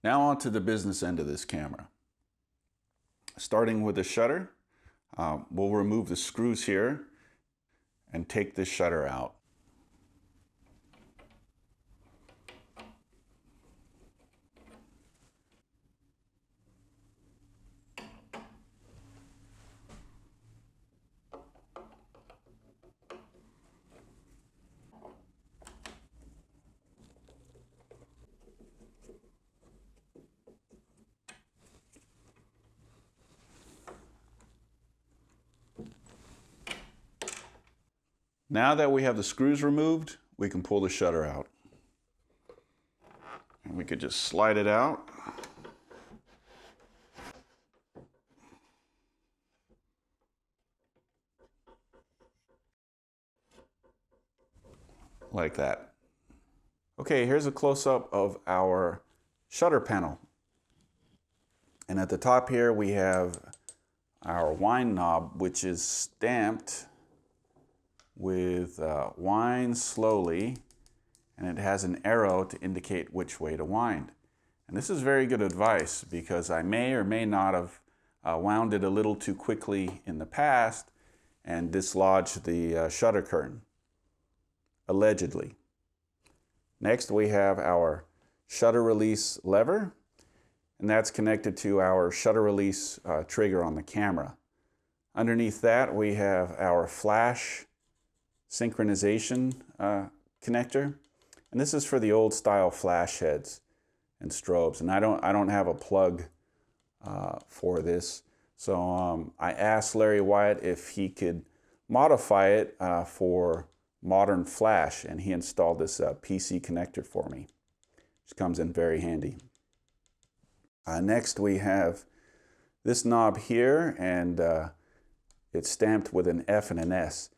Now on to the business end of this camera. Starting with the shutter, we'll remove the screws here and take this shutter out. Now that we have the screws removed, we can pull the shutter out. And we could just slide it out. Like that. Okay, here's a close-up of our shutter panel. And at the top here we have our wind knob, which is stamped with wind slowly, and it has an arrow to indicate which way to wind. And this is very good advice because I may or may not have wound it a little too quickly in the past and dislodged the shutter curtain, allegedly. Next we have our shutter release lever, and that's connected to our shutter release trigger on the camera. Underneath that we have our flash synchronization connector, and this is for the old style flash heads and strobes, and I don't have a plug for this, so I asked Larry Wyatt if he could modify it for modern flash, and he installed this PC connector for me, which comes in very handy. Next we have this knob here, and it's stamped with an F and an S.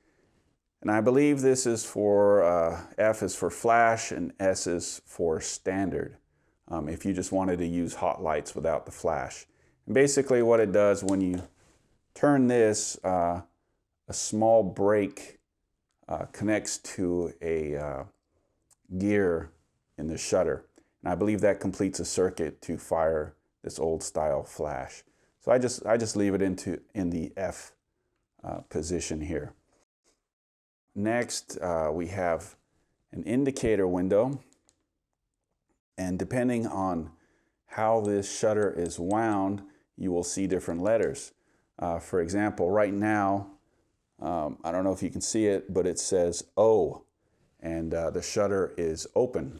And I believe this is for, F is for flash and S is for standard, if you just wanted to use hot lights without the flash. And basically what it does when you turn this, a small brake connects to a gear in the shutter. And I believe that completes a circuit to fire this old style flash. So I just leave it in the F position here. Next, we have an indicator window, and depending on how this shutter is wound, you will see different letters. For example, right now, I don't know if you can see it, but it says O, and the shutter is open.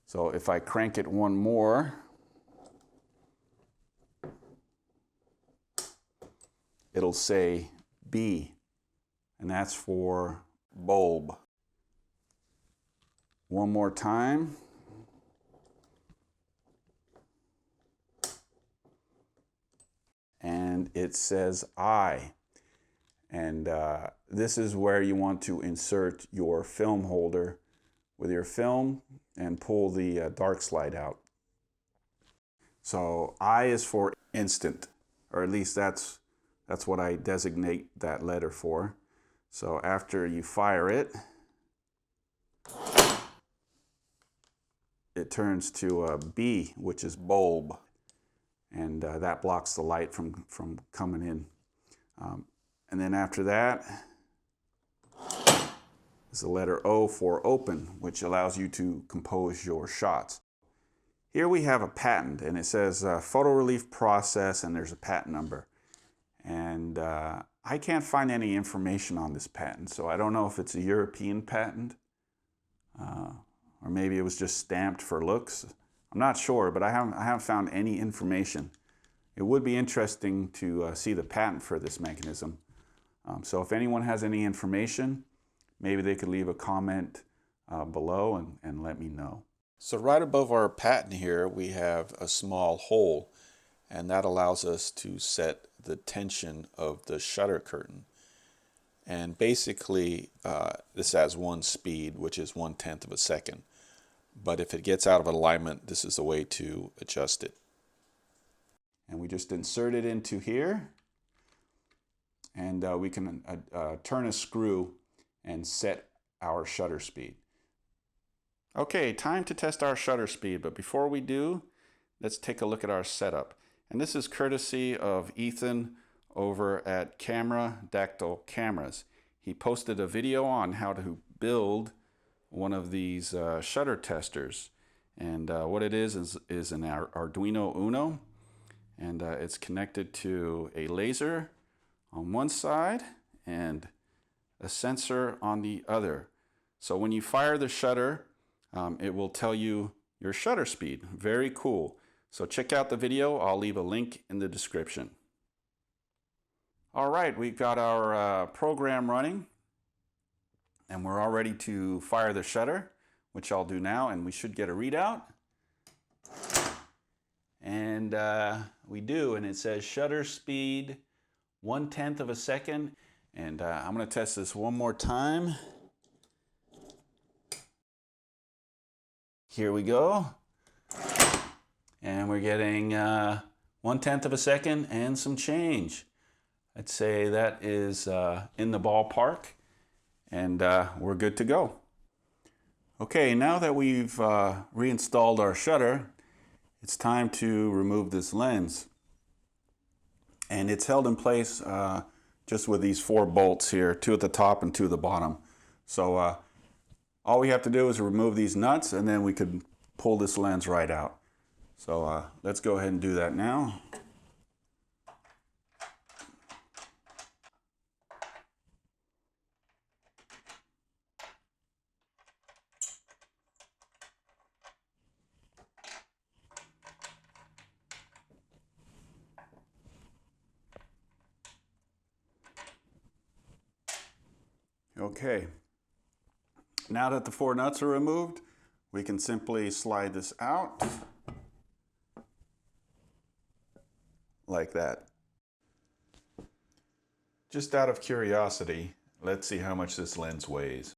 So if I crank it one more, it'll say B. And that's for bulb. One more time. And it says I. And this is where you want to insert your film holder with your film and pull the dark slide out. So I is for instant, or at least that's what I designate that letter for. So after you fire it, it turns to a B, which is bulb, and that blocks the light from coming in. And then after that is the letter O for open, which allows you to compose your shots. Here we have a patent, and it says photo relief process, and there's a patent number. And I can't find any information on this patent, so I don't know if it's a European patent or maybe it was just stamped for looks. I'm not sure, but I haven't found any information. It would be interesting to see the patent for this mechanism. So if anyone has any information, maybe they could leave a comment below and let me know. So right above our patent here, we have a small hole, and that allows us to set the tension of the shutter curtain. And basically this has one speed, which is 1/10 of a second, but if it gets out of alignment, this is the way to adjust it. And we just insert it into here, and we can turn a screw and set our shutter speed. Okay, time to test our shutter speed, but before we do, let's take a look at our setup. And this is courtesy of Ethan over at Dactyl Cameras. He posted a video on how to build one of these shutter testers. And what it is an Arduino Uno. And it's connected to a laser on one side and a sensor on the other. So when you fire the shutter, it will tell you your shutter speed. Very cool. So check out the video. I'll leave a link in the description. All right, we've got our program running and we're all ready to fire the shutter, which I'll do now, and we should get a readout. And we do, and it says shutter speed 1/10 of a second. And I'm going to test this one more time. Here we go. And we're getting 1/10 of a second and some change. I'd say that is in the ballpark, and we're good to go. Okay, now that we've reinstalled our shutter, it's time to remove this lens. And it's held in place just with these 4 bolts here, 2 at the top and 2 at the bottom. So all we have to do is remove these nuts, and then we could pull this lens right out. So let's go ahead and do that now. Okay, now that the 4 nuts are removed, we can simply slide this out like that. Just out of curiosity, let's see how much this lens weighs.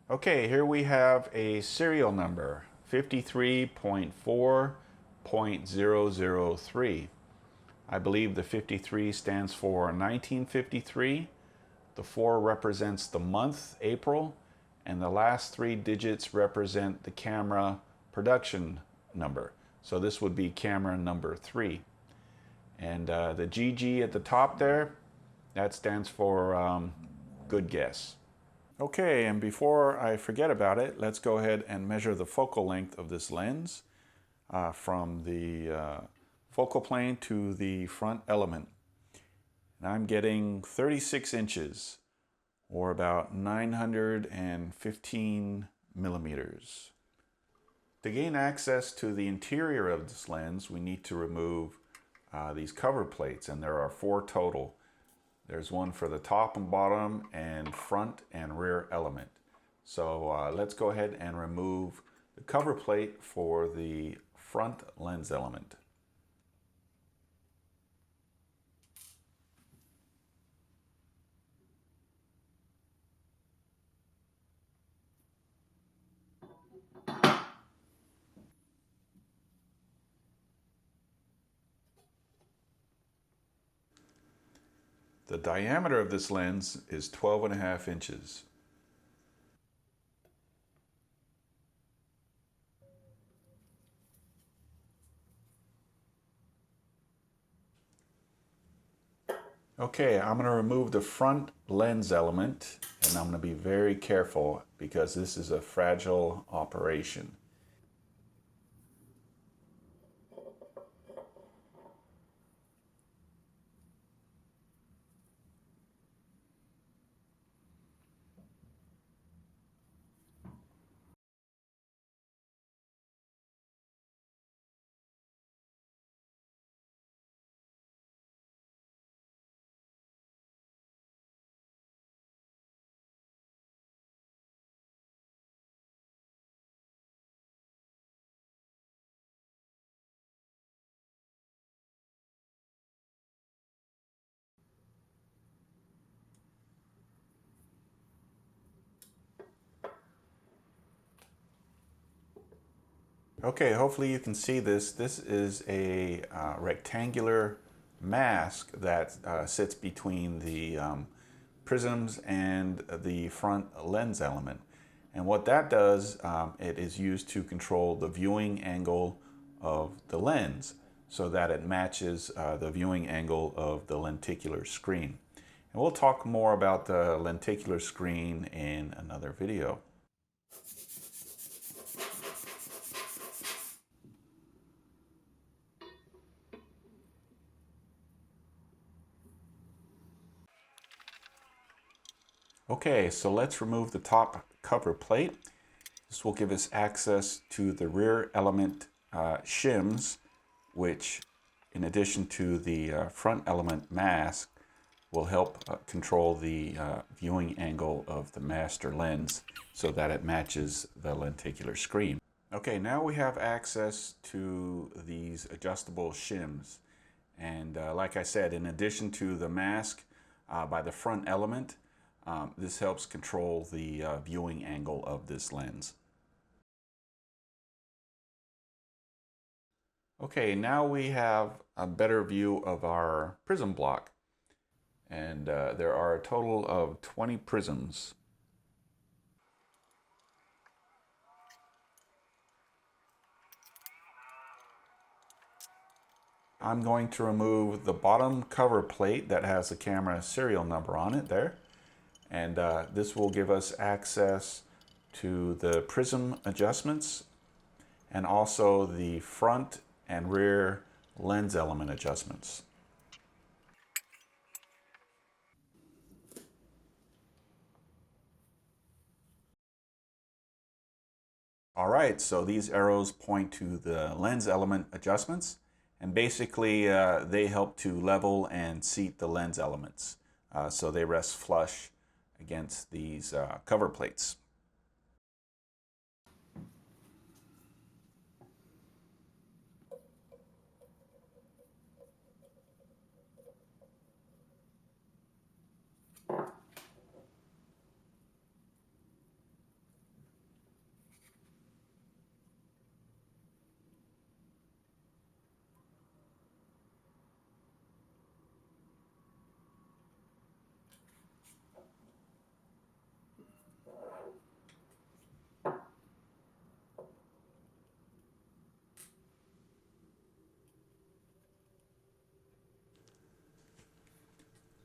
Okay, here we have a serial number, 53.4.003. I believe the 53 stands for 1953. The 4 represents the month, April, and the last 3 digits represent the camera production number. So this would be camera number 3. And the GG at the top there, that stands for good guess. Okay, and before I forget about it, let's go ahead and measure the focal length of this lens from the focal plane to the front element. And I'm getting 36 inches, or about 915 millimeters. To gain access to the interior of this lens, we need to remove these cover plates, and there are 4 total. There's one for the top and bottom and front and rear element. So let's go ahead and remove the cover plate for the front lens element. The diameter of this lens is 12.5 inches. Okay, I'm going to remove the front lens element, and I'm going to be very careful because this is a fragile operation. Okay, hopefully you can see this. This is a rectangular mask that sits between the prisms and the front lens element. And what that does, it is used to control the viewing angle of the lens so that it matches the viewing angle of the lenticular screen. And we'll talk more about the lenticular screen in another video. Okay, so let's remove the top cover plate. This will give us access to the rear element shims, which, in addition to the front element mask, will help control the viewing angle of the master lens so that it matches the lenticular screen. Okay, now we have access to these adjustable shims. And like I said, in addition to the mask by the front element, this helps control the viewing angle of this lens. Okay, now we have a better view of our prism block. And there are a total of 20 prisms. I'm going to remove the bottom cover plate that has the camera serial number on it there. And this will give us access to the Prism Adjustments and also the front and rear lens element adjustments. All right, so these arrows point to the lens element adjustments, and basically they help to level and seat the lens elements so they rest flush against these cover plates.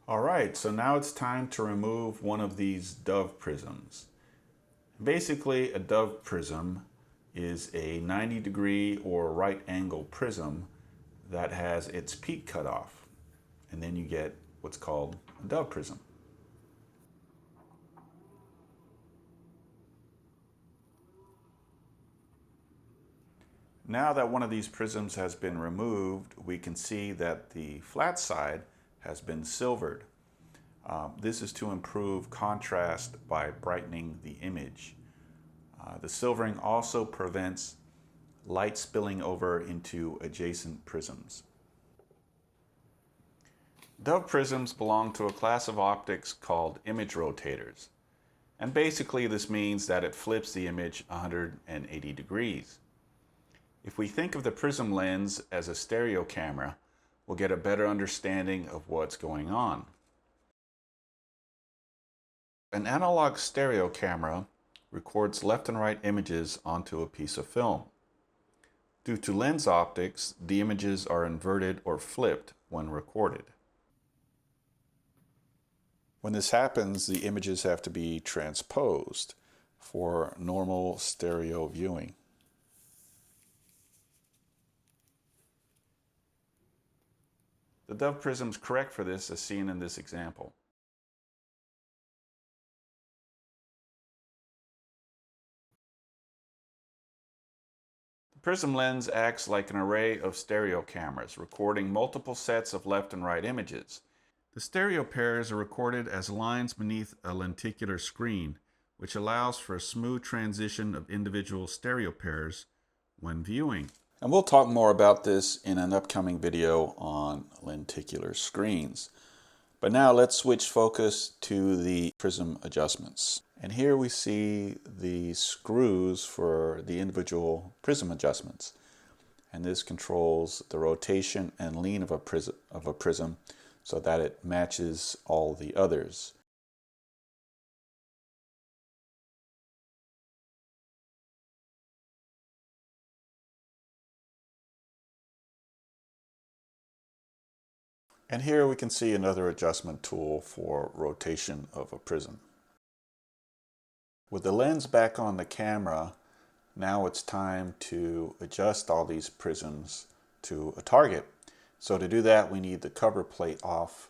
All right, so now it's time to remove one of these dove prisms. Basically, a dove prism is a 90-degree or right angle prism that has its peak cut off. And then you get what's called a dove prism. Now that one of these prisms has been removed, we can see that the flat side has been silvered. This is to improve contrast by brightening the image. The silvering also prevents light spilling over into adjacent prisms. Dove prisms belong to a class of optics called image rotators. And basically this means that it flips the image 180 degrees. If we think of the prism lens as a stereo camera, we'll get a better understanding of what's going on. An analog stereo camera records left and right images onto a piece of film. Due to lens optics, the images are inverted or flipped when recorded. When this happens, the images have to be transposed for normal stereo viewing. The dove prism is correct for this, as seen in this example. The prism lens acts like an array of stereo cameras, recording multiple sets of left and right images. The stereo pairs are recorded as lines beneath a lenticular screen, which allows for a smooth transition of individual stereo pairs when viewing. And we'll talk more about this in an upcoming video on lenticular screens. But now let's switch focus to the prism adjustments. And here we see the screws for the individual prism adjustments. And this controls the rotation and lean of a prism so that it matches all the others. And here we can see another adjustment tool for rotation of a prism. With the lens back on the camera, now it's time to adjust all these prisms to a target. So to do that, we need the cover plate off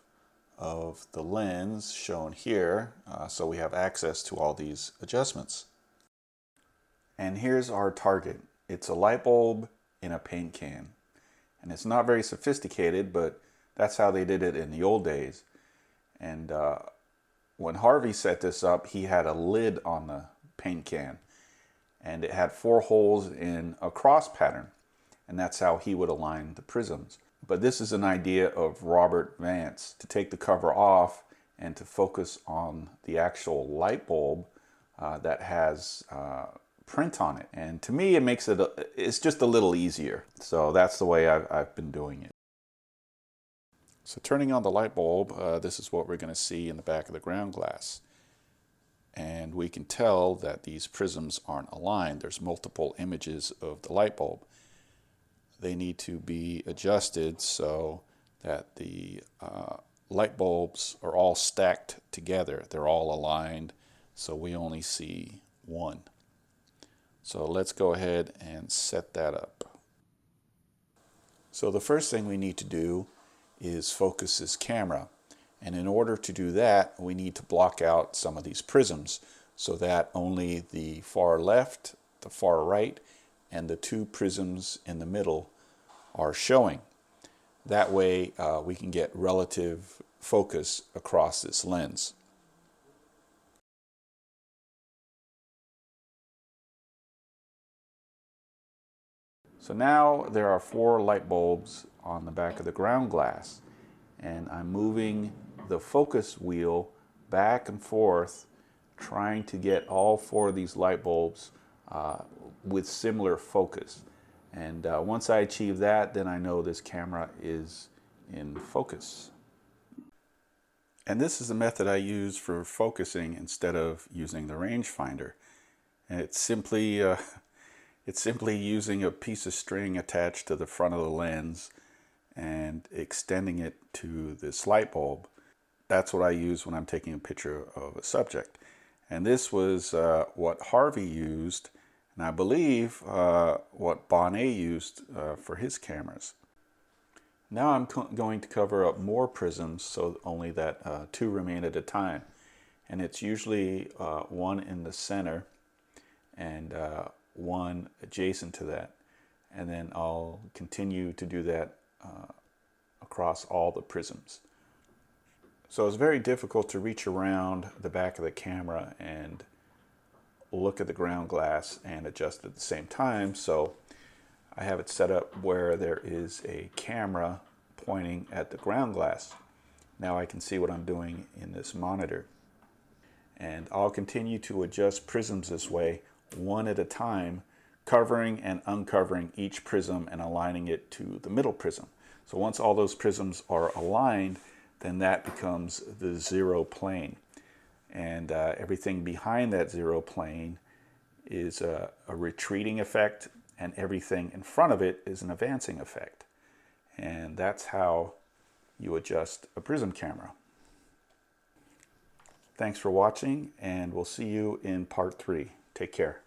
of the lens shown here, so we have access to all these adjustments. And here's our target. It's a light bulb in a paint can. And it's not very sophisticated, but that's how they did it in the old days. And when Harvey set this up, he had a lid on the paint can. And it had 4 holes in a cross pattern. And that's how he would align the prisms. But this is an idea of Robert Vance, to take the cover off and to focus on the actual light bulb that has print on it. And to me, it makes it, it's just a little easier. So that's the way I've been doing it. So turning on the light bulb, this is what we're going to see in the back of the ground glass. And we can tell that these prisms aren't aligned. There's multiple images of the light bulb. They need to be adjusted so that the light bulbs are all stacked together. They're all aligned, so we only see one. So let's go ahead and set that up. So the first thing we need to do is focus this camera. And in order to do that, we need to block out some of these prisms so that only the far left, the far right, and the 2 prisms in the middle are showing. That way we can get relative focus across this lens. So now there are 4 light bulbs on the back of the ground glass, and I'm moving the focus wheel back and forth, trying to get all 4 of these light bulbs with similar focus. And once I achieve that, then I know this camera is in focus. And this is the method I use for focusing instead of using the rangefinder. And it's simply using a piece of string attached to the front of the lens and extending it to this light bulb. That's what I use when I'm taking a picture of a subject. And this was what Harvey used, and I believe what Bonnet used for his cameras. Now I'm going to cover up more prisms so only that 2 remain at a time. And it's usually 1 in the center and 1 adjacent to that. And then I'll continue to do that across all the prisms. So it's very difficult to reach around the back of the camera and look at the ground glass and adjust at the same time. So I have it set up where there is a camera pointing at the ground glass. Now I can see what I'm doing in this monitor. And I'll continue to adjust prisms this way, 1 at a time, covering and uncovering each prism and aligning it to the middle prism. So once all those prisms are aligned, then that becomes the 0 plane. And everything behind that 0 plane is a retreating effect, and everything in front of it is an advancing effect. And that's how you adjust a Prism camera. Thanks for watching, and we'll see you in part 3. Take care.